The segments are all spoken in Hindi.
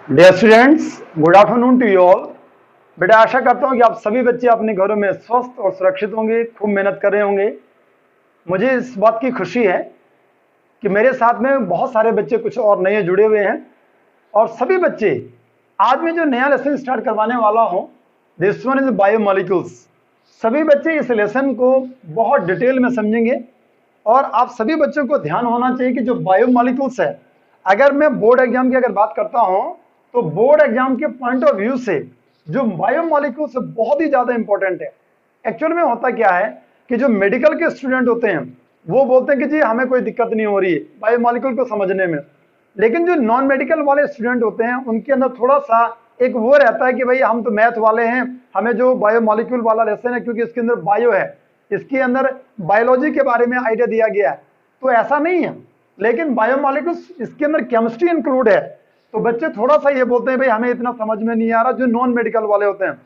Dear students, good afternoon to you all. बेटा आशा करता हूँ कि आप सभी बच्चे अपने घरों में स्वस्थ और सुरक्षित होंगे, खूब मेहनत कर रहे होंगे। मुझे इस बात की खुशी है कि मेरे साथ में बहुत सारे बच्चे कुछ और नए जुड़े हुए हैं और सभी बच्चे आज मैं जो नया लेसन स्टार्ट करवाने वाला हूँ, दिस वन इज बायोमॉलिक्यूल्स। सभी बच्चे इस लेसन को बहुत डिटेल में समझेंगे और आप सभी बच्चों को ध्यान होना चाहिए कि जो बायोमॉलिक्यूल्स है, अगर मैं बोर्ड एग्जाम की अगर बात करता हूं तो बोर्ड एग्जाम के पॉइंट ऑफ व्यू से जो बायोमॉलिक्यूल्स बहुत ही ज्यादा इंपॉर्टेंट है। एक्चुअल में होता क्या है कि जो मेडिकल के स्टूडेंट होते हैं वो बोलते हैं कि जी हमें कोई दिक्कत नहीं हो रही है बायोमॉलिक्यूल को समझने में, लेकिन जो नॉन मेडिकल वाले स्टूडेंट होते हैं उनके अंदर थोड़ा सा एक वो रहता है कि भाई हम तो मैथ वाले हैं, हमें जो बायोमॉलिक्यूल वाला लेसन है क्योंकि इसके अंदर बायो है, इसके अंदर बायोलॉजी के बारे में आइडिया दिया गया है, तो ऐसा नहीं है। लेकिन बायोमॉलिक्यूल्स इसके अंदर केमिस्ट्री इंक्लूड है, तो बच्चे थोड़ा सा ये बोलते हैं भाई हमें इतना समझ में नहीं आ रहा, जो नॉन मेडिकल वाले होते हैं।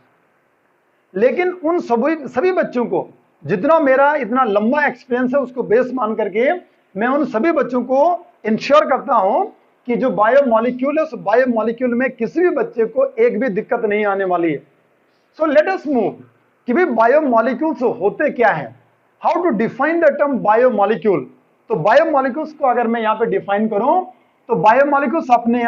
लेकिन उन सभी बच्चों को जितना मेरा इतना लंबा एक्सपीरियंस है उसको बेस मान करके मैं उन सभी बच्चों को इंश्योर करता हूं कि जो बायोमॉलिक्यूल है उस बायोमॉलिक्यूल में किसी भी बच्चे को एक भी दिक्कत नहीं आने वाली है। सो लेट अस मूव कि भाई बायोमॉलिक्यूल्स होते क्या है, how to define the term biomolecule. तो बायोमॉलिक्यूल्स को अगर मैं यहां पे डिफाइन करूं तो बायोमॉलिक्यूल्स अपने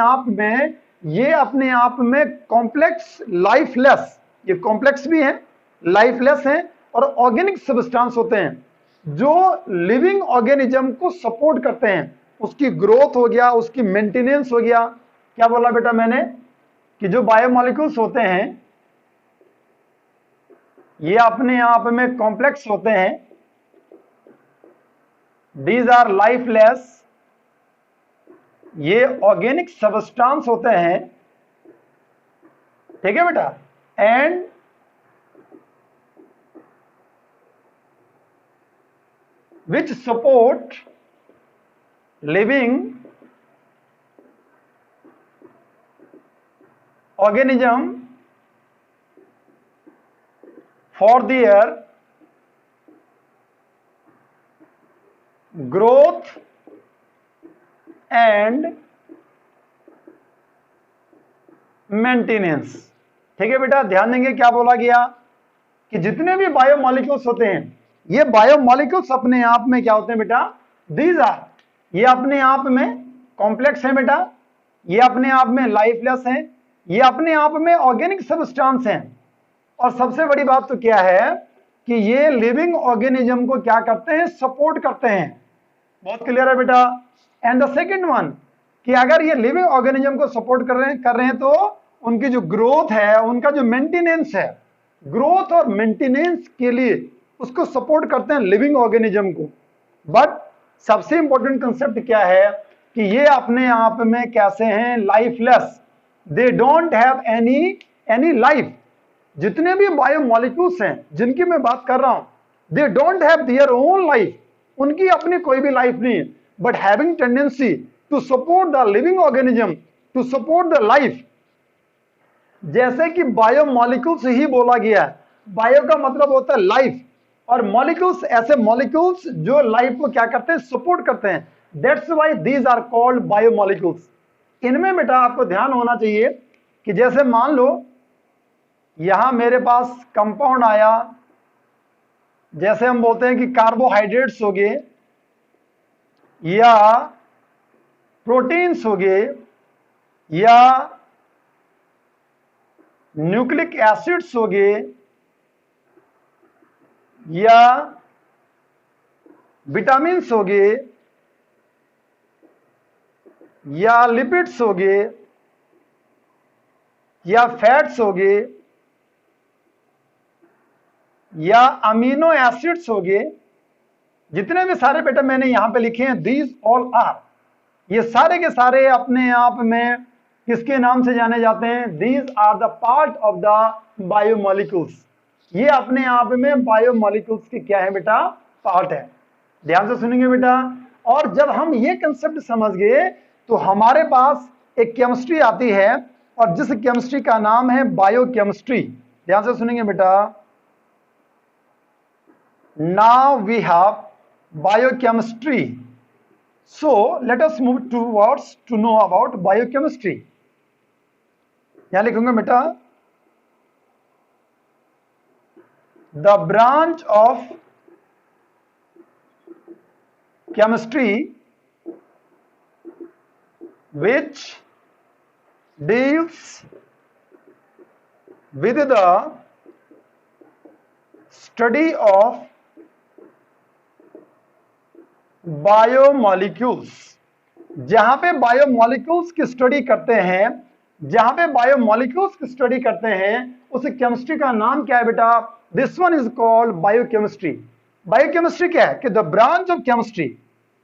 आप में कॉम्प्लेक्स लाइफलेस, ये कॉम्प्लेक्स भी हैं, लाइफलेस हैं और ऑर्गेनिक सब्सटेंस होते हैं जो लिविंग ऑर्गेनिज्म को सपोर्ट करते हैं, उसकी ग्रोथ हो गया, उसकी मेंटेनेंस हो गया। क्या बोला बेटा मैंने कि जो बायोमॉलिक्यूल्स होते हैं ये अपने आप में कॉम्प्लेक्स होते हैं, दीज आर लाइफलेस, ये ऑर्गेनिक सब्सटेंस होते हैं, ठीक है बेटा, and which support living organism for their growth and maintenance. ठीक है बेटा, ध्यान देंगे क्या बोला गया कि जितने भी बायोमॉलिक्यूल्स होते हैं ये बायोमॉलिक्यूल्स अपने आप में क्या होते हैं बेटा, दीज आर, ये अपने आप में कॉम्प्लेक्स है बेटा, ये अपने आप में लाइफलेस है, ये अपने आप में ऑर्गेनिक सब्सटेंस हैं, और सबसे बड़ी बात तो क्या है कि ये लिविंग ऑर्गेनिज्म को क्या करते हैं, सपोर्ट करते हैं। बहुत क्लियर है बेटा। एंड द सेकेंड वन कि अगर ये लिविंग ऑर्गेनिज्म को सपोर्ट कर रहे हैं तो उनकी जो ग्रोथ है, उनका जो मेंटेनेंस है, ग्रोथ और मेंटेनेंस के लिए उसको सपोर्ट करते हैं लिविंग ऑर्गेनिज्म को। बट सबसे इंपॉर्टेंट कंसेप्ट क्या है कि ये अपने आप में कैसे हैं, lifeless, they don't have any life. जितने भी बायोमॉलिक्यूल्स हैं जिनकी मैं बात कर रहा हूं, they don't have their own life, उनकी अपनी कोई भी लाइफ नहीं है, but having tendency to support the living organism, to support the life. जैसे कि बायोमॉलिक्यूल्स ही बोला गया है, बायो का मतलब होता है लाइफ, और मॉलिक्यूल्स ऐसे मॉलिक्यूल्स जो लाइफ को क्या करते हैं, सपोर्ट करते हैं। That's why these are called biomolecules. इनमें बेटा आपको ध्यान होना चाहिए कि जैसे मान लो यहां मेरे पास कंपाउंड आया, जैसे हम बोलते हैं कि कार्बोहाइड्रेट्स हो गए या प्रोटीन्स हो गए या न्यूक्लिक एसिड्स हो गए या विटामिन्स हो गए या लिपिड्स हो गए या फैट्स हो गए या अमीनो एसिड्स हो गए, जितने भी सारे बेटा मैंने यहां पे लिखे हैं, दीज ऑल आर, ये सारे के सारे अपने आप में किसके नाम से जाने जाते हैं, these are the part of the biomolecules. ये अपने आप में बायोमॉलिक्यूल्स के क्या है बेटा, पार्ट है। ध्यान से सुनेंगे बेटा। और जब हम ये कंसेप्ट समझ गए तो हमारे पास एक केमिस्ट्री आती है, और जिस केमिस्ट्री का नाम है बायोकेमिस्ट्री। ध्यान से सुनेंगे बेटा। Now we have biochemistry. So let us move towards to know about biochemistry. यहां लिखूंगा बेटा, the branch of chemistry which deals with the study of biomolecules. जहां पे बायोमॉलिक्यूल्स की स्टडी करते हैं, जहां पे बायोमॉलिक्यूल्स की स्टडी करते हैं, उस केमिस्ट्री का नाम क्या है बेटा? This one is called biochemistry. Biochemistry क्या है कि द ब्रांच ऑफ केमिस्ट्री,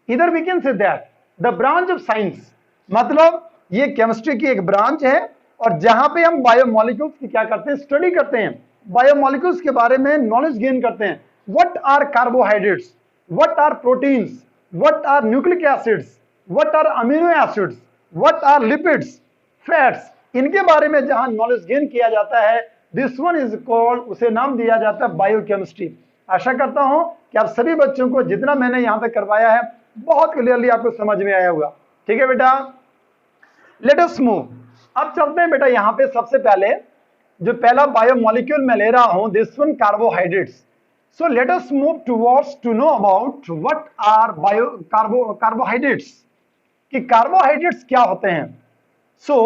इधर we can say that the branch of science, मतलब ये केमिस्ट्री की एक ब्रांच है और जहां पे हम बायोमॉलिक्यूल्स की क्या करते हैं? स्टडी करते हैं, बायोमॉलिक्यूल्स के बारे में नॉलेज गेन करते हैं। What are carbohydrates, what are proteins, what are nucleic acids, what are amino acids, what are lipids, fats, इनके बारे में जहां नॉलेज गेन किया जाता है, दिस वन इज कॉल्ड, उसे नाम दिया जाता है बायोकेमिस्ट्री। आशा करता हूं कि आप सभी बच्चों को जितना मैंने यहां तक करवाया है बहुत क्लियरली आपको समझ में आया होगा। ठीक है बेटा, लेट अस मूव। अब चलते हैं बेटा, यहां पे सबसे पहले जो पहला बायोमॉलिक्यूल मैं ले रहा हूं, this one carbohydrates. So let us move towards to know about what are carbohydrates, कि कार्बोहाइड्रेट्स क्या होते हैं। So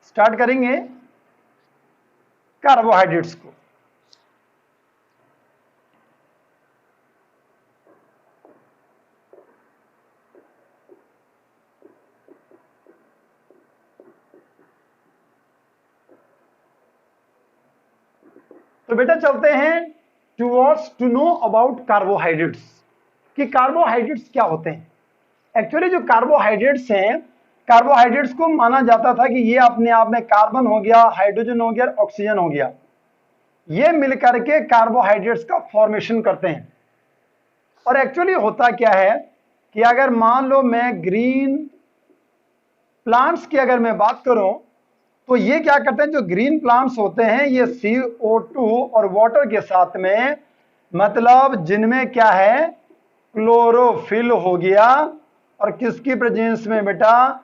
स्टार्ट करेंगे कार्बोहाइड्रेट्स को। तो बेटा चलते हैं towards to know about carbohydrates, कि कार्बोहाइड्रेट्स क्या होते हैं। एक्चुअली जो कार्बोहाइड्रेट्स हैं, कार्बोहाइड्रेट्स को माना जाता था कि ये अपने आप में कार्बन हो गया, हाइड्रोजन हो गया, ऑक्सीजन हो गया, ये मिलकर के कार्बोहाइड्रेट्स का फॉर्मेशन करते हैं। और एक्चुअली होता क्या है कि अगर मान लो मैं ग्रीन प्लांट्स की अगर मैं बात करूं, तो ये क्या करते हैं, जो ग्रीन प्लांट्स होते हैं ये CO2 और वाटर के साथ में, मतलब जिनमें क्या है, क्लोरोफिल हो गया, और किसकी प्रेजेंस में बेटा?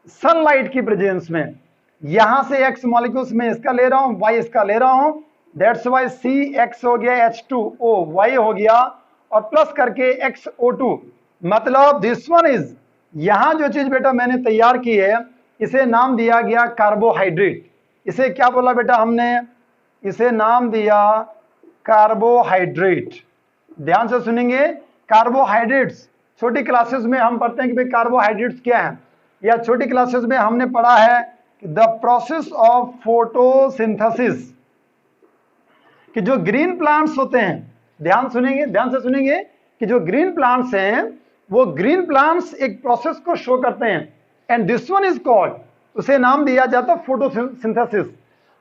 सनलाइट की प्रेजेंस में। यहां से X मॉलिक्यूल्स में इसका ले रहा हूं, Y इसका ले रहा हूं, दैट्स वाई CX हो गया, H2O Y हो गया, और प्लस करके XO2, मतलब दिस वन इज, यहां जो चीज बेटा मैंने तैयार की है इसे नाम दिया गया कार्बोहाइड्रेट। इसे क्या बोला बेटा हमने? इसे नाम दिया कार्बोहाइड्रेट। ध्यान से सुनेंगे, कार्बोहाइड्रेट्स छोटी क्लासेस में हम पढ़ते हैं कि भाई कार्बोहाइड्रेट्स क्या है, या छोटी क्लासेस में हमने पढ़ा है द प्रोसेस ऑफ फोटोसिंथेसिस, कि जो ग्रीन प्लांट्स होते हैं, ध्यान सुनेंगे, ध्यान से सुनेंगे, कि जो ग्रीन प्लांट्स हैं वो ग्रीन प्लांट्स एक प्रोसेस को शो करते हैं, and this one is called, उसे नाम दिया जाता है फोटोसिंथेसिस।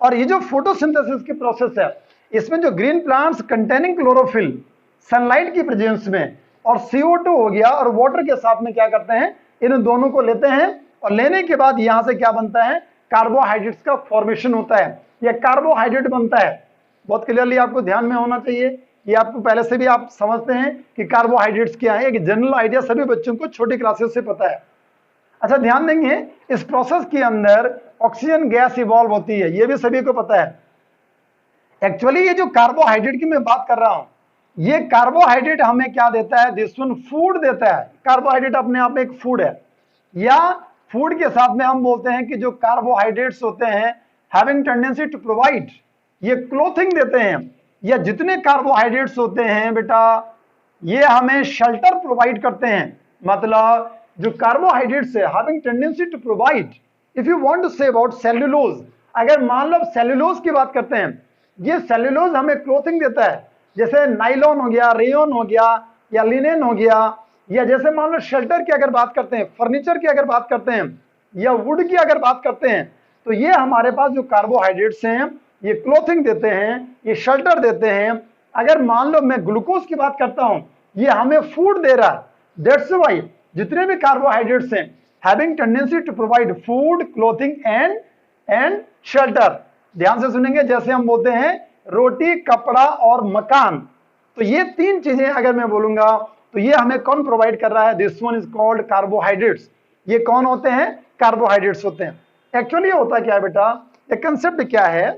और ये जो फोटोसिंथेसिस की प्रोसेस है, इसमें जो green plants containing chlorophyll, sunlight की प्रेजेंस में, और CO2 हो गया और वाटर के साथ में क्या करते हैं, इन दोनों को लेते हैं, और लेने के बाद यहां से क्या बनता है, कार्बोहाइड्रेट्स का फॉर्मेशन होता है, या कार्बोहाइड्रेट बनता है। बहुत क्लियरली आपको ध्यान में होना चाहिए, ये आपको पहले से भी आप समझते हैं कि कार्बोहाइड्रेट्स क्या है, एक जनरल आइडिया सभी बच्चों को छोटी क्लासेस से पता है। अच्छा ध्यान देंगे, इस प्रोसेस के अंदर ऑक्सीजन गैस इवॉल्व होती है, ये भी सभी को पता है। एक्चुअली ये जो कार्बोहाइड्रेट की मैं बात कर रहा हूं, ये कार्बोहाइड्रेट हमें क्या देता है, दिस वन फूड देता है। कार्बोहाइड्रेट अपने आप में एक फूड है, या फूड के साथ में हम बोलते हैं कि जो कार्बोहाइड्रेट्स होते हैं हैविंग टेंडेंसी टू प्रोवाइड, ये क्लोथिंग देते हैं, या जितने कार्बोहाइड्रेट्स होते हैं बेटा ये हमें शेल्टर प्रोवाइड करते हैं। मतलब जो कार्बोहाइड्रेट्स है having tendency to provide, if you want to say about cellulose, अगर मान लो सेल्यूलोज की बात करते हैं, ये सेल्यूलोज हमें क्लोथिंग देता है, जैसे नाइलॉन हो गया, रेयन हो गया, या लिनेन हो गया, या जैसे मान लो शेल्टर की अगर बात करते हैं, फर्नीचर की अगर बात करते हैं, या वुड की अगर बात करते हैं, तो ये हमारे पास जो कार्बोहाइड्रेट्स हैं ये क्लोथिंग देते हैं, ये शेल्टर देते हैं। अगर मान लो मैं ग्लूकोज की बात करता हूं, ये हमें फूड दे रहा है, दैट्स व्हाई जितने भी कार्बोहाइड्रेट्स हैं having tendency to provide food, clothing and shelter. ध्यान से सुनेंगे, जैसे हम बोलते हैं रोटी, कपड़ा और मकान, तो ये तीन चीजें अगर मैं बोलूंगा तो ये हमें कौन प्रोवाइड कर रहा है? This one is called carbohydrates. ये कौन होते हैं? कार्बोहाइड्रेट्स होते हैं। एक्चुअली होता क्या है बेटा, ये कंसेप्ट क्या है,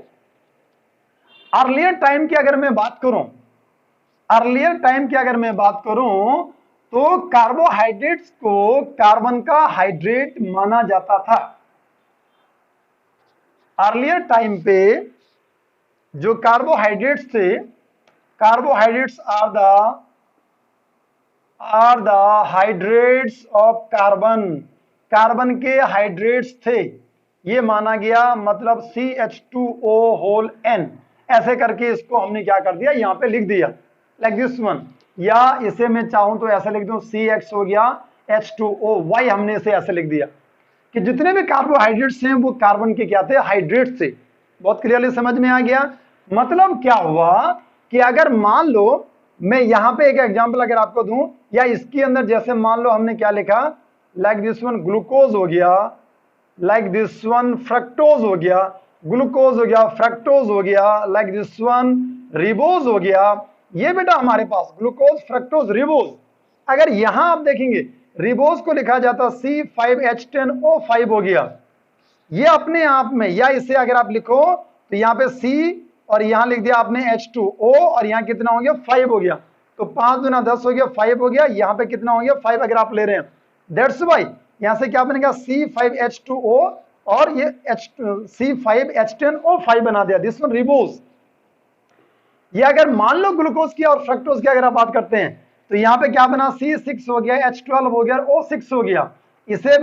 अर्लियर टाइम की अगर मैं बात करूं, अर्लियर टाइम की अगर मैं बात करूं तो कार्बोहाइड्रेट्स को कार्बन का हाइड्रेट माना जाता था। अर्लियर टाइम पे जो कार्बोहाइड्रेट्स थे, carbohydrates are the hydrates of carbon, carbon के हाइड्रेट्स थे, ये माना गया। मतलब CH2O होल N, ऐसे करके इसको हमने क्या कर दिया, यहां पे लिख दिया लाइक दिस वन, या इसे मैं चाहूं तो ऐसे लिख दूं CX हो गया H2O, हमने इसे ऐसे लिख दिया कि जितने भी कार्बोहाइड्रेट्स हैं वो कार्बन के क्या थे? हाइड्रेट्स थे। बहुत क्लियरली समझ में आ गया। मतलब क्या हुआ कि अगर मान लो मैं यहां पे एक एग्जांपल अगर आपको दूं, या इसके अंदर जैसे मान लो हमने क्या लिखा, लाइक दिस वन ग्लूकोज हो गया, लाइक दिस वन फ्रक्टोज हो गया, ग्लूकोज हो गया, फ्रक्टोज हो गया, लाइक दिस वन रिबोज हो गया। ये बेटा हमारे पास ग्लूकोज, फ्रक्टोज, रिबोज। अगर यहां आप देखेंगे रिबोज को लिखा जाता C5H10O5 हो गया, ये अपने आप में, या इसे अगर आप लिखो तो यहां पे C और यहां लिख दिया आपने H2O, और यहां कितना हो गया? 5 हो गया। तो 5 दूना 10 हो गया, 5 हो गया, यहां पे कितना हो गया? 5 अगर आप ले रहे हैं। दैट्स वाई यहां से क्या बनेगा? C5H2O और ये C5H10O5 बना दिया, दिस वन रिबोज। ये अगर मान लो ग्लूकोज की और फ्रक्टोज की अगर आप बात करते हैं तो यहां पे क्या बना? C6 हो गया, H12 हो गया, O6 हो गया। इसे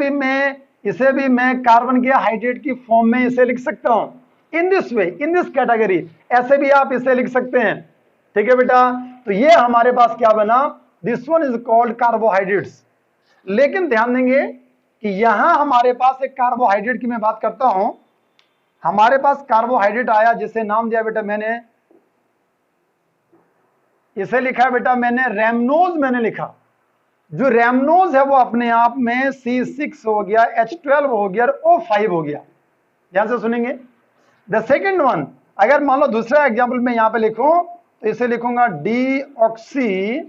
भी मैं कार्बन के हाइड्रेट की फॉर्म में इसे लिख सकता हूं, in this way, in this category, ऐसे भी आप इसे लिख सकते हैं। ठीक है बेटा, तो ये हमारे पास क्या बना? This one is called carbohydrates. लेकिन ध्यान देंगे कि यहां हमारे पास एक कार्बोहाइड्रेट की मैं बात करता हूं, हमारे पास कार्बोहाइड्रेट आया जिसे नाम दिया बेटा मैंने, इसे लिखा है बेटा मैंने रैमनोज, मैंने लिखा। जो रैमनोज है वो अपने आप में C6 हो गया, H12 हो गया, O5 हो गया। ध्यान से सुनेंगे। द सेकेंड वन, अगर मान लो दूसरा एग्जाम्पल मैं यहां पे लिखूं तो इसे लिखूंगा डीऑक्सी,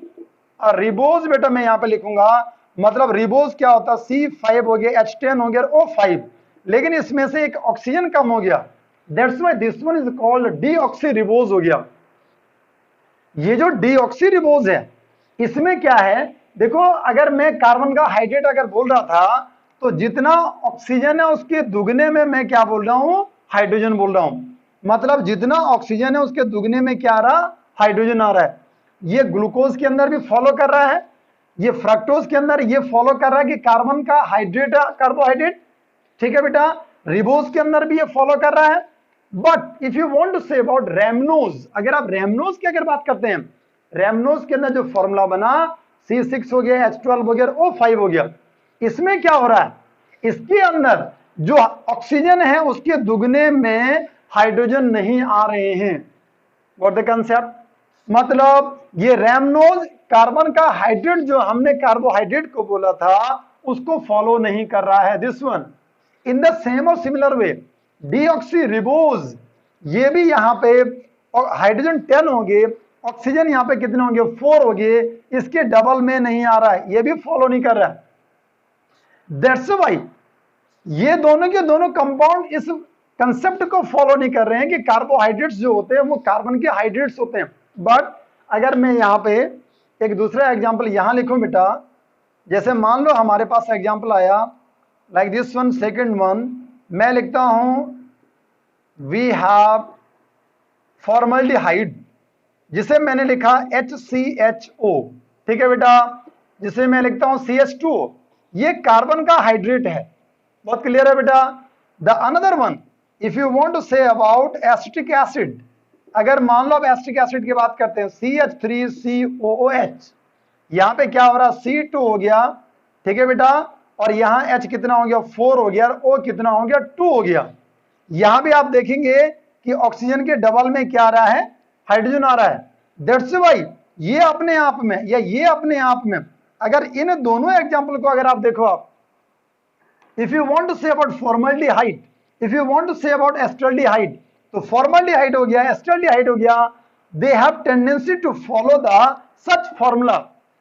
और रिबोज बेटा मैं यहां पे लिखूंगा, मतलब रिबोज क्या होता? C5 हो गया, H10 हो गया, O5, लेकिन इसमें से एक ऑक्सीजन कम हो गया, that's why this one is called deoxy ribose हो गया। ये जो डीऑक्सी रिबोज है, इसमें क्या है देखो, अगर मैं कार्बन का हाइड्रेट अगर बोल रहा था तो जितना ऑक्सीजन है उसके दुगने में मैं क्या बोल रहा हूं? हाइड्रोजन बोल रहा हूं। मतलब जितना ऑक्सीजन है उसके दुगने में क्या आ रहा? हाइड्रोजन आ रहा है। ये ग्लूकोज के अंदर भी फॉलो कर रहा है, ये फ्रक्टोज के अंदर ये फॉलो कर रहा है कि कार्बन का हाइड्रेट है, कार्बोहाइड्रेट। ठीक है बेटा, रिबोज के अंदर भी ये फॉलो कर रहा है। But if you want to say about rhamnose, अगर आप रैमनोज की अगर बात करते हैं, रैमनोज के अंदर जो फॉर्मूला बना C6 हो गया, H12 हो गया, O5 हो गया, इसमें क्या हो रहा है? इसके अंदर जो ऑक्सीजन है उसके दुगने में हाइड्रोजन नहीं आ रहे हैं। What the concept? मतलब ये रैमनोज कार्बन का हाइड्रेट जो हमने कार्बोहाइड्रेट को बोला था उसको फॉलो नहीं कर रहा है। This one in the same और सिमिलर वे डीऑक्सी रिबोज, ये भी यहां पे हाइड्रोजन 10 हो गए, ऑक्सीजन यहां पे कितने होंगे? 4 हो गए, इसके डबल में नहीं आ रहा है, ये भी फॉलो नहीं कर रहा है। दैट्स व्हाई ये दोनों के दोनों कंपाउंड इस कंसेप्ट को फॉलो नहीं कर रहे हैं कि कार्बोहाइड्रेट्स जो होते हैं वो कार्बन के हाइड्रेट्स होते हैं। बट अगर मैं यहां पे एक दूसरा एग्जांपल यहां लिखूं बेटा, जैसे मान लो हमारे पास एग्जांपल आया like this one, second one, मैं लिखता हूं वी हैव फॉर्मल्डिहाइड, जिसे मैंने लिखा HCHO। ठीक है बेटा, जिसे मैं लिखता हूं CH2O, ये कार्बन का हाइड्रेट है। बहुत क्लियर है बेटा। The another one, if you want to say about acetic acid, अगर मान लो आप एसिटिक एसिड की बात करते हैं CH3COOH, यहां पे क्या हो रहा? C2 हो गया। ठीक है बेटा, और यहां H कितना हो गया? 4 हो गया, और O कितना हो गया? 2 हो गया। यहां भी आप देखेंगे कि ऑक्सीजन के डबल में क्या आ रहा है? हाइड्रोजन आ रहा है। दैट्स व्हाई ये अपने आप में या ये अपने आप में, अगर इन दोनों एग्जांपल को अगर आप देखो, आप if you want to say about formaldehyde, if you want to say about acetaldehyde, तो फॉर्मल्डिहाइड हो गया, एस्टल्डिहाइड हो गया, they have tendency to follow the such formula.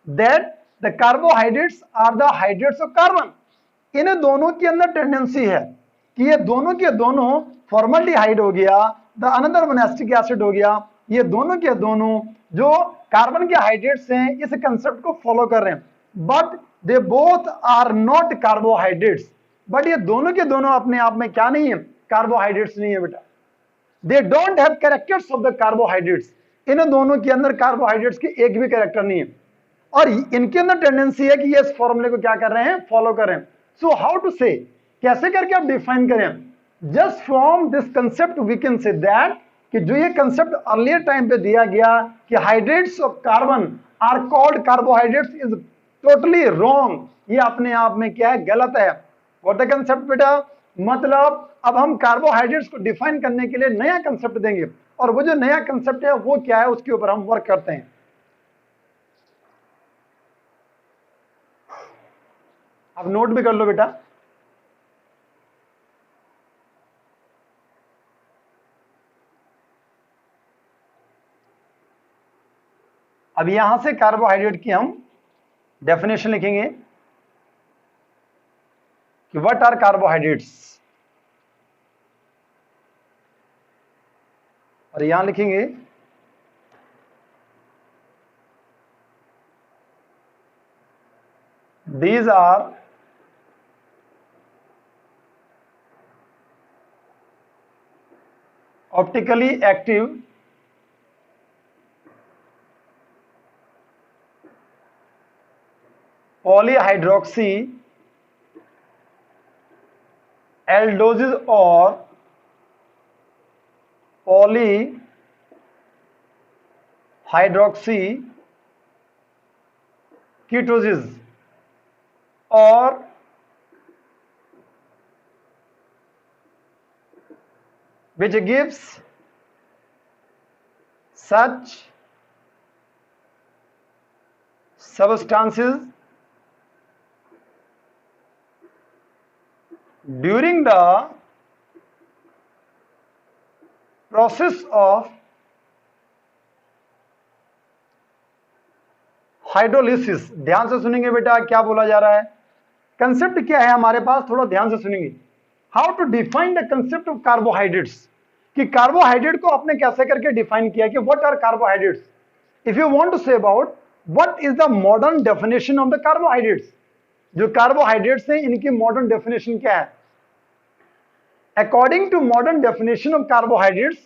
That the carbohydrates are the hydrates of carbon. इन दोनों के अंदर टेंडेंसी है कि ये दोनों के दोनों फॉर्मल्डिहाइड हो गया, the another one acetic acid हो गया, ये दोनों के दोनों जो कार्बन के हाइड्रेट्स हैं इस कंसेप्ट को फॉलो कर रहे हैं, but they both are not carbohydrates. But ये दोनों के दोनों अपने आप में क्या नहीं है, कार्बोहाइड्रेट्स नहीं है बेटा। They don't have characters of the carbohydrates. इन दोनों के अंदर कार्बोहाइड्रेट्स के एक भी कैरेक्टर नहीं है, और इनके अंदर टेंडेंसी है कि ये इस फॉर्मूले को क्या कर रहे हैं, फॉलो कर रहे हैं। सो हाउ टू से, कैसे करके आप डिफाइन करें? Just from this concept we can say that कि जो ये कंसेप्ट अर्लियर टाइम पे दिया गया कि hydrates of carbon are called carbohydrates is totally wrong. ये अपने आप में क्या है, गलत है। व्हाट द कंसेप्ट बेटा, मतलब अब हम कार्बोहाइड्रेट्स को डिफाइन करने के लिए नया कंसेप्ट देंगे, और वो जो नया कंसेप्ट है वो क्या है, उसके ऊपर हम वर्क करते हैं। अब नोट भी कर लो बेटा। अब यहां से कार्बोहाइड्रेट की हम डेफिनेशन लिखेंगे कि व्हाट आर कार्बोहाइड्रेट्स, और यहां लिखेंगे these are optically active polyhydroxy aldoses or polyhydroxy ketoses or which gives such substances during the process of hydrolysis. ध्यान से सुनेंगे बेटा क्या बोला जा रहा है, कंसेप्ट क्या है हमारे पास, थोड़ा ध्यान से सुनेंगे। How to define the concept of carbohydrates, कि कार्बोहाइड्रेट को आपने कैसे करके डिफाइन किया कि what are carbohydrates. If you want to say about what is the modern definition of the carbohydrates, जो कार्बोहाइड्रेट्स हैं इनकी मॉडर्न डेफिनेशन क्या है। According to modern definition of carbohydrates,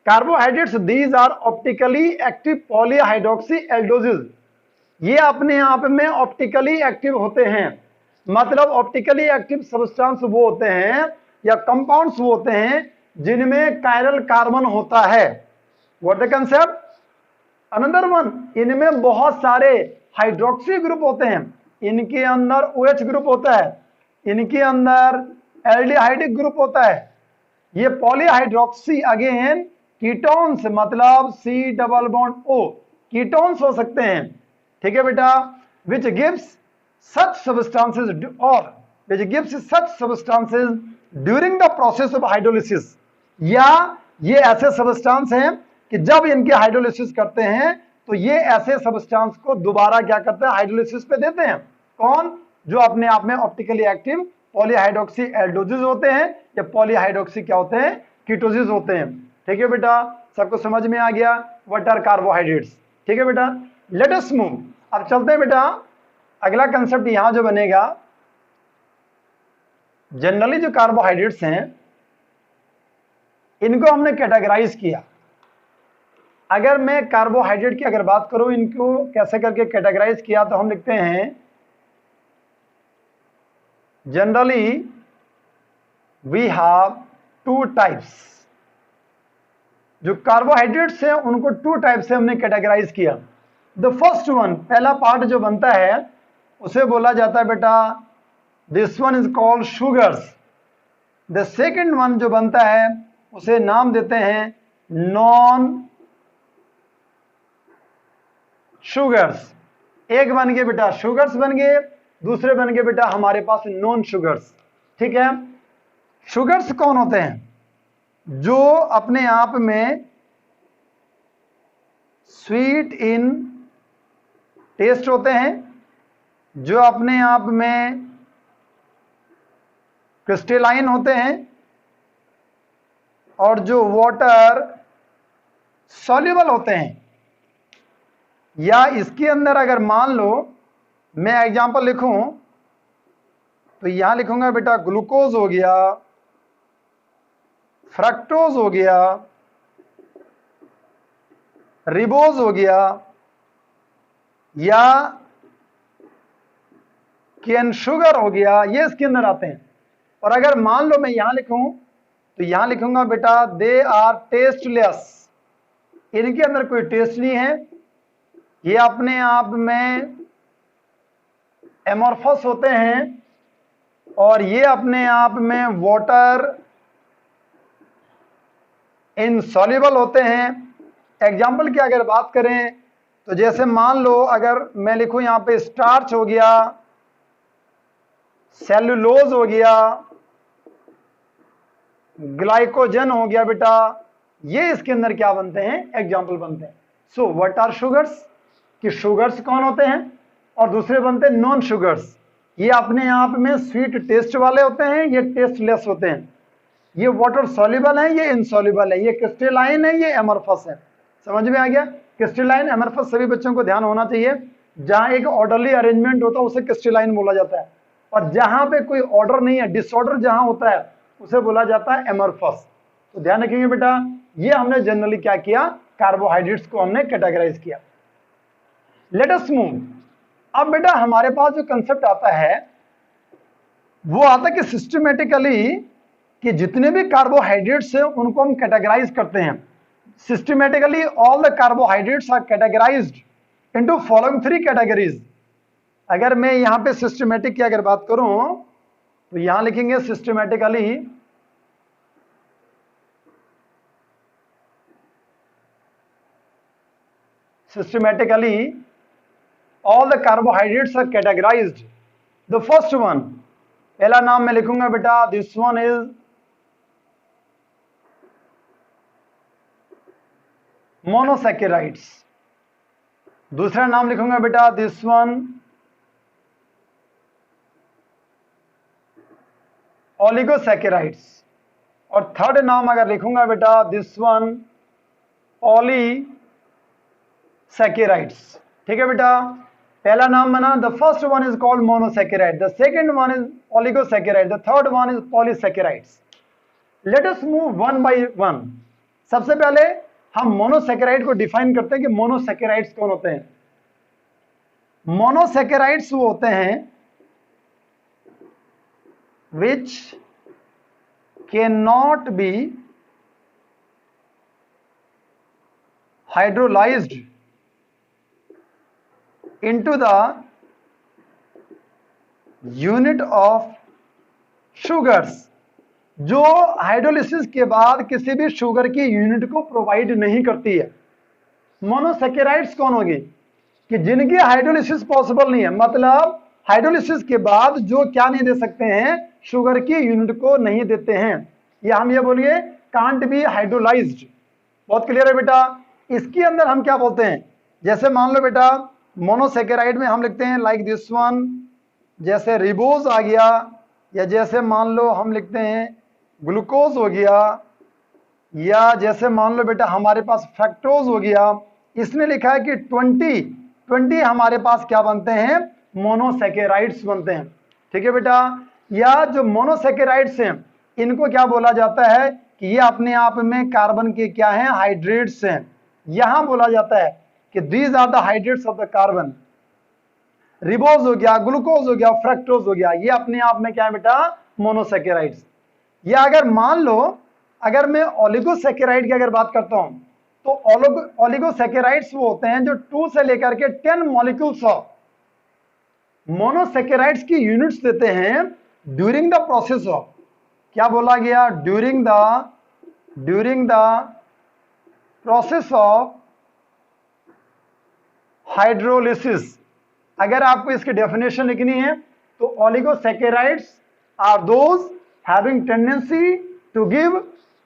carbohydrates these are optically active polyhydroxy aldoses. ये अपने आप में ऑप्टिकली एक्टिव होते हैं, मतलब ऑप्टिकली एक्टिव सब्सटेंस वो होते हैं या कंपाउंड्स वो होते हैं जिनमें कायरल कार्बन होता है। What the concept, another one, इनमें बहुत सारे हाइड्रोक्सी ग्रुप होते हैं, इनके अंदर OH ग्रुप होता है, इनके अंदर एल्डिहाइडिक ग्रुप होता है। ये पॉलीहाइड्रोक्सी अगेन कीटोन्स, मतलब C double bond O, ketones हो सकते हैं, ठीक है बेटा। विच गिव्स सच सब्सटेंसेस और which gives such substances during the process of hydrolysis, या ये ऐसे सब्सटेंस हैं कि जब इनके हाइड्रोलिसिस करते हैं तो ये ऐसे सब्सटेंस को दोबारा क्या करते हैं, हाइड्रोलिसिस पे देते हैं। कौन, जो अपने आप में ऑप्टिकली एक्टिव पॉलीहाइड्रोक्सी एल्डोजेज होते हैं या पॉलीहाइड्रोक्सी क्या होते हैं, कीटोजेज होते हैं। ठीक है बेटा, सबको समझ में आ गया व्हाट आर कार्बोहाइड्रेट्स। ठीक है बेटा, लेट अस मूव। अब चलते हैं बेटा, अगला कंसेप्ट यहां जो बनेगा, जनरली जो कार्बोहाइड्रेट्स हैं इनको हमने कैटेगराइज किया। अगर मैं कार्बोहाइड्रेट की अगर बात करूं, इनको कैसे करके कैटेगराइज किया, तो हम लिखते हैं generally we have two types. जो कार्बोहाइड्रेट्स हैं उनको टू टाइप से हमने कैटेगराइज किया। द फर्स्ट वन, पहला पार्ट जो बनता है उसे बोला जाता है बेटा, this one is called sugars. The second one जो बनता है उसे नाम देते हैं नॉन शुगर्स। एक बन गए बेटा शुगर्स बन गए, दूसरे बन गए बेटा हमारे पास नॉन शुगर्स। ठीक है, शुगर्स कौन होते हैं, जो अपने आप में स्वीट इन टेस्ट होते हैं जो अपने आप में क्रिस्टलाइन होते हैं और जो वाटर सॉल्युबल होते हैं। या इसके अंदर अगर मान लो मैं एग्जांपल लिखूं तो यहां लिखूंगा बेटा ग्लूकोज हो गया, फ्रक्टोज हो गया, रिबोज हो गया या केन शुगर हो गया, ये इसके अंदर आते हैं। और अगर मान लो मैं यहां लिखूं तो यहां लिखूंगा बेटा दे आर टेस्टलेस, इनके अंदर कोई टेस्ट नहीं है, ये अपने आप में एमोर्फस होते हैं और ये अपने आप में वाटर इनसॉल्युबल होते हैं। एग्जाम्पल की अगर बात करें तो जैसे मान लो अगर मैं लिखूं यहां पे स्टार्च हो गया, सेलुलोज हो गया, ग्लाइकोजन हो गया बेटा, ये इसके अंदर क्या बनते हैं, एग्जाम्पल बनते हैं। सो व्हाट आर शुगर्स, कि शुगर्स कौन होते हैं, और दूसरे बनते हैं नॉन शुगर्स। ये अपने आप में स्वीट टेस्ट वाले होते हैं, ये टेस्टलेस होते हैं, ये वाटर सॉल्युबल है, ये इनसॉल्युबल है, ये क्रिस्टलाइन है, ये एमरफस है। समझ में आ गया? क्रिस्टलाइन एमरफस सभी बच्चों को ध्यान होना चाहिए। जहां एक ऑर्डरली अरेंजमेंट होता है उसे क्रिस्टलाइन बोला जाता है, और जहां पे कोई ऑर्डर नहीं है, डिसऑर्डर जहां होता है, उसे बोला जाता है एमरफस। तो ध्यान रखेंगे बेटा, ये हमने जनरली क्या किया, कार्बोहाइड्रेट्स को हमने कैटेगराइज किया। Late us move. अब बेटा हमारे पास जो कंसेप्ट आता है वो आता है कि सिस्टमेटिकली कि जितने भी कार्बोहाइड्रेट्स हैं उनको हम कैटेगराइज करते हैं। Systematically all the carbohydrates are categorised into following 3 categories. अगर मैं यहां पे सिस्टमेटिक की अगर बात करूं तो यहां लिखेंगे systematically all the carbohydrates are categorized. The first one, पहला नाम मैं लिखूंगा बेटा, this one is monosaccharides. दूसरा नाम लिखूंगा बेटा, this one oligosaccharides. और थर्ड नाम अगर लिखूंगा बेटा, this one polysaccharides. ठीक है बेटा, पहला नाम बना, the first one is called monosaccharide, the second one is oligosaccharide, the third one is polysaccharides. Late us move one by one. सबसे पहले हम मोनोसैकेराइड को डिफाइन करते हैं कि मोनोसैकेराइड्स कौन होते हैं। मोनोसैकेराइड्स वो होते हैं which can not be hydrolysed into the unit of sugars, जो हाइड्रोलिसिस के बाद किसी भी शुगर की यूनिट को प्रोवाइड नहीं करती है। मोनोसैकेराइड्स कौन होगी, कि जिनकी हाइड्रोलिसिस पॉसिबल नहीं है, मतलब हाइड्रोलिसिस के बाद जो क्या नहीं दे सकते हैं, शुगर की यूनिट को नहीं देते हैं, या हम ये बोलिए कांट बी हाइड्रोलाइज्ड। बहुत क्लियर है बेटा। इसके अंदर हम क्या बोलते हैं, जैसे मान लो बेटा मोनोसैकेराइड में हम लिखते हैं लाइक दिस वन, जैसे रिबोज आ गया, या जैसे मान लो हम लिखते हैं ग्लूकोज हो गया, या जैसे मान लो बेटा हमारे पास फ्रक्टोज हो गया। इसने लिखा है कि 20 हमारे पास क्या बनते हैं, मोनोसैकेराइड्स बनते हैं। ठीक है बेटा, या जो मोनोसैकेराइड्स हैं इनको क्या बोला जाता है कि ये अपने आप में कार्बन के क्या हैं, हाइड्रेट्स हैं। यहां बोला जाता है कि these are the hydrates of the carbon. Ribose हो गया, ग्लूकोज हो गया, फ्रक्टोज हो गया, ये अपने आप में क्या है बेटा, मोनोसैकेराइड्स। या अगर मान लो अगर मैं ओलिगोसैकेराइड की अगर बात करता हूं तो ओलिगोसैकेराइड्स वो होते हैं जो 2 से लेकर के 10 मॉलिक्यूल्स ऑफ मोनोसैकेराइड्स की यूनिट्स देते हैं ड्यूरिंग द प्रोसेस ऑफ, क्या बोला गया, during the process of hydrolysis. अगर आपको इसकी डेफिनेशन लिखनी है तो oligosaccharides are those having tendency to give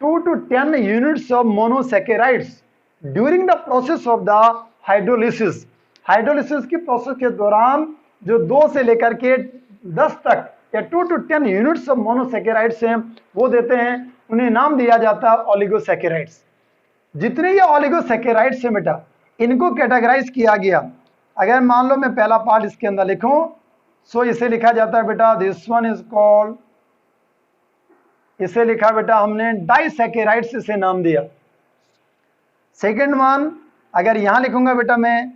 2 to 10 units of monosaccharides during the process of the hydrolysis. Hydrolysis की प्रोसेस के दौरान जो 2 से लेकर के 10 तक या 2 to 10 यूनिट्स ऑफ मोनोसैकेराइड्स हैं वो देते हैं, उन्हें नाम दिया जाता है ओलिगोसैकेराइड्स। जितने ये ओलिगोसैकेराइड्स हैं बेटा, इनको कैटेगराइज किया गया। अगर मान लो मैं पहला पार्ट इसके अंदर लिखूं, सो इसे लिखा जाता है बेटा दिस वन इज कॉल्ड, इसे लिखा बेटा हमने डाइसैकेराइड्स, इसे नाम दिया। सेकंड वन अगर यहां लिखूंगा बेटा मैं,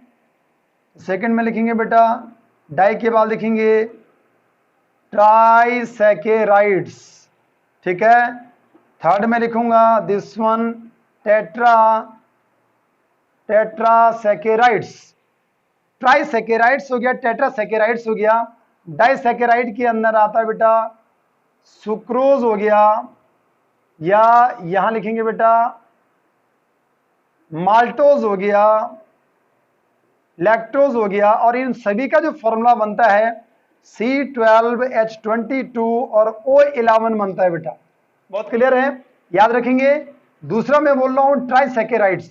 सेकंड में लिखेंगे बेटा डाई के बाद लिखेंगे ट्राइसैकेराइड्स, ठीक है। थर्ड में लिखूंगा दिस वन टेट्रासैकेराइड्स, ट्राइसैकेराइड्स हो गया, टेट्रासैकेराइड्स हो गया। डाइसैकेराइड के अंदर आता है बेटा सुक्रोज हो गया, या यहां लिखेंगे बेटा माल्टोज हो गया, लैक्टोज हो गया, और इन सभी का जो फॉर्मूला बनता है C12H22 और O11 बनता है बेटा। बहुत क्लियर है, याद रखेंगे। दूसरा मैं बोल रहा हूं ट्राइसैकेराइड्स।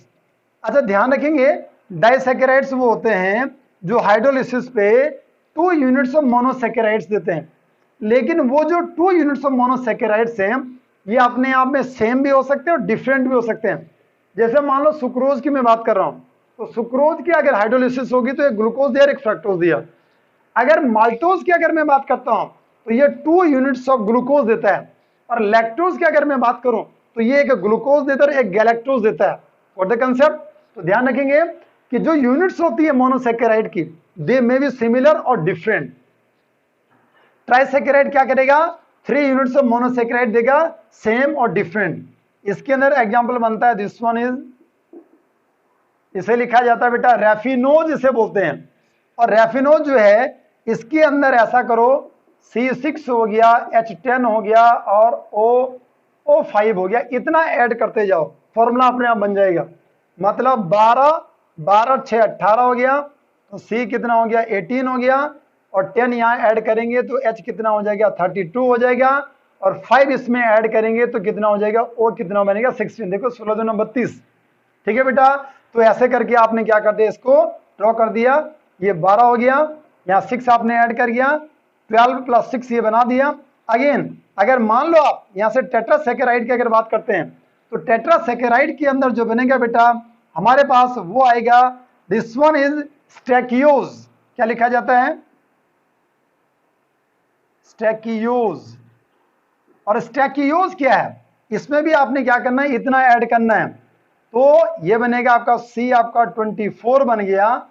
अच्छा ध्यान रखेंगे, डाइसैकेराइड्स वो होते हैं जो हाइड्रोलिसिस पे 2 यूनिट्स ऑफ मोनोसैकेराइड्स देते हैं, लेकिन वो जो 2 यूनिट्स ऑफ मोनोसैकेराइड्स हैं ये अपने आप में सेम भी हो सकते हैं और डिफरेंट भी हो सकते हैं। जैसे मान लो सुक्रोज की मैं बात कर रहा हूं, तो सुक्रोज की अगर हाइड्रोलिसिस होगी तो एक ग्लूकोज दिया, एक फ्रक्टोज दिया। अगर माल्टोज की अगर मैं बात करता हूं तो ये 2 यूनिट्स ऑफ ग्लूकोज देता है, और लैक्टोज की अगर मैं बात करूं तो ये एक ग्लूकोज देता है, एक गैलेक्टोज देता है। What the concept? तो ध्यान रखेंगे कि जो यूनिट्स होती है मोनोसैकेराइड की, दे मे बी सिमिलर और डिफरेंट। ट्राइसैकेराइड क्या करेगा? 3 यूनिट्स ऑफ मोनोसैकेराइड देगा, सेम और डिफरेंट। इसके अंदर एग्जांपल बनता है दिस वन इज, इसे लिखा जाता है बेटा रैफिनोज इसे बोलते हैं। और रैफिनोज जो है इसके अंदर ऐसा करो C6 हो गया, H10 हो गया और O5 हो गया, इतना ऐड करते जाओ, फॉर्मूला अपने आप बन जाएगा। मतलब 12 6 18 हो गया, तो C कितना हो गया 18 हो गया, और 10 यहाँ ऐड करेंगे तो H कितना हो जाएगा 32 हो जाएगा, और 5 इसमें ऐड करेंगे तो कितना हो जाएगा O कितना बनेगा 16। देखो 16 दूना 32, ठीक है बेटा। तो ऐसे करके आपने क्या कर दिया, इसको ड्रॉ कर दिया, ये 12 हो गया, यहाँ 6 आपने ऐड कर दिया, 12 + 6 ये बना दिया। अगेन अगर मान लो आप यहाँ से टेट्रासैकेराइड की अगर बात करते हैं, तो टेट्रासैकेराइड के अंदर जो बनेगा बेटा हमारे पास वो आएगा दिस वन इज स्टैकियोज। क्या लिखा जाता है? स्टैकियोज। और स्टैकियोज क्या है? इसमें भी आपने क्या करना है, इतना ऐड करना है। तो ये बनेगा आपका C आपका 24 बन गया,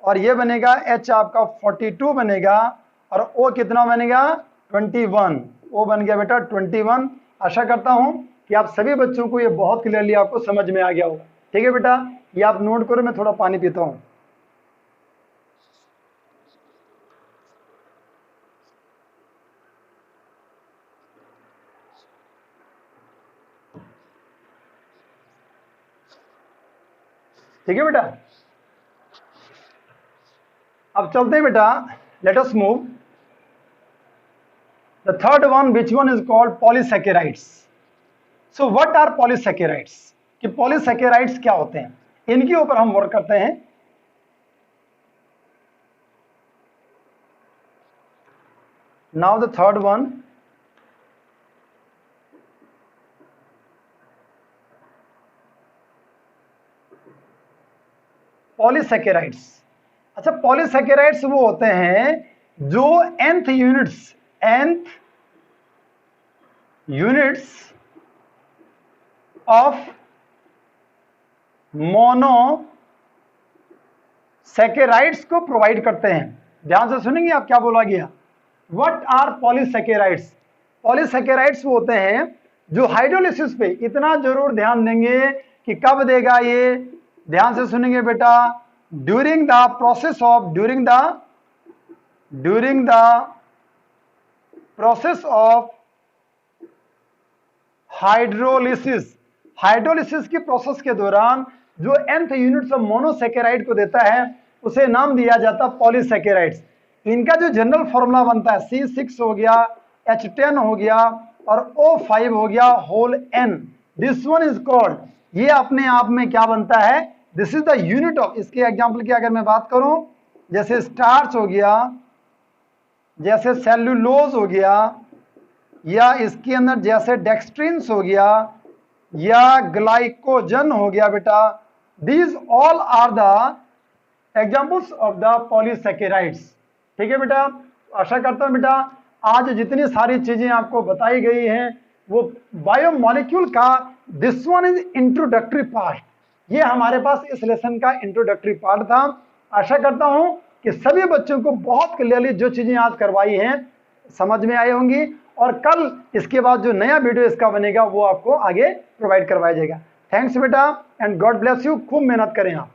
और ये बनेगा H आपका 42 बनेगा, और O कितना बनेगा 21। O बन गया बेटा 21। आशा करता हूं कि आप सभी बच्चों को ये बहुत क्लियरली आपको समझ में आ गया होगा। ठीक है बेटा, ये आप नोट करो, मैं थोड़ा पानी पीता हूं। ठीक है बेटा, अब चलते हैं बेटा, let us move the third one, which one is called polysaccharides. So what are polysaccharides? कि पॉलीसैकेराइड्स क्या होते हैं, इनके ऊपर हम वर्क करते हैं। Now the third one, polysaccharides. अच्छा, पॉलीसैकेराइड्स वो होते हैं जो nth यूनिट्स ऑफ मोनोसैकेराइड्स को प्रोवाइड करते हैं। ध्यान से सुनेंगे आप क्या बोला गया। What are polysaccharides? पॉलीसैकेराइड्स वो होते हैं जो हाइड्रोलिसिस पे, इतना जरूर ध्यान देंगे कि कब देगा ये, ध्यान से सुनेंगे बेटा, during the process of hydrolysis. Hydrolysis की प्रोसेस के दौरान जो nth यूनिट्स ऑफ मोनोसैकेराइड को देता है उसे नाम दिया जाता है पॉलीसैकेराइड्स। इनका जो जनरल फॉर्मूला बनता है C6 हो गया, H10 हो गया और O5 हो गया whole N। This one is called, ये अपने आप में क्या बनता है, this is the unit of, इसके एग्जाम्पल की अगर मैं बात करूं, जैसे स्टार्च हो गया, जैसे सेल्यूलोज हो गया, या इसके अंदर जैसे डेक्सट्रिन्स हो गया, या ग्लाइकोजन हो गया बेटा, these all are the examples of the polysaccharides. ठीक है बेटा, आशा करता हूं बेटा आज जितनी सारी चीजें आपको बताई गई हैं वो बायोमोलिक्यूल का, this one is introductory part, ये हमारे पास इस लेसन का इंट्रोडक्टरी पार्ट था। आशा करता हूं कि सभी बच्चों को बहुत क्लियरली जो चीजें आज करवाई हैं समझ में आई होंगी, और कल इसके बाद जो नया वीडियो इसका बनेगा वो आपको आगे प्रोवाइड करवाया जाएगा। थैंक्स बेटा एंड गॉड ब्लेस यू, खूब मेहनत करें आप।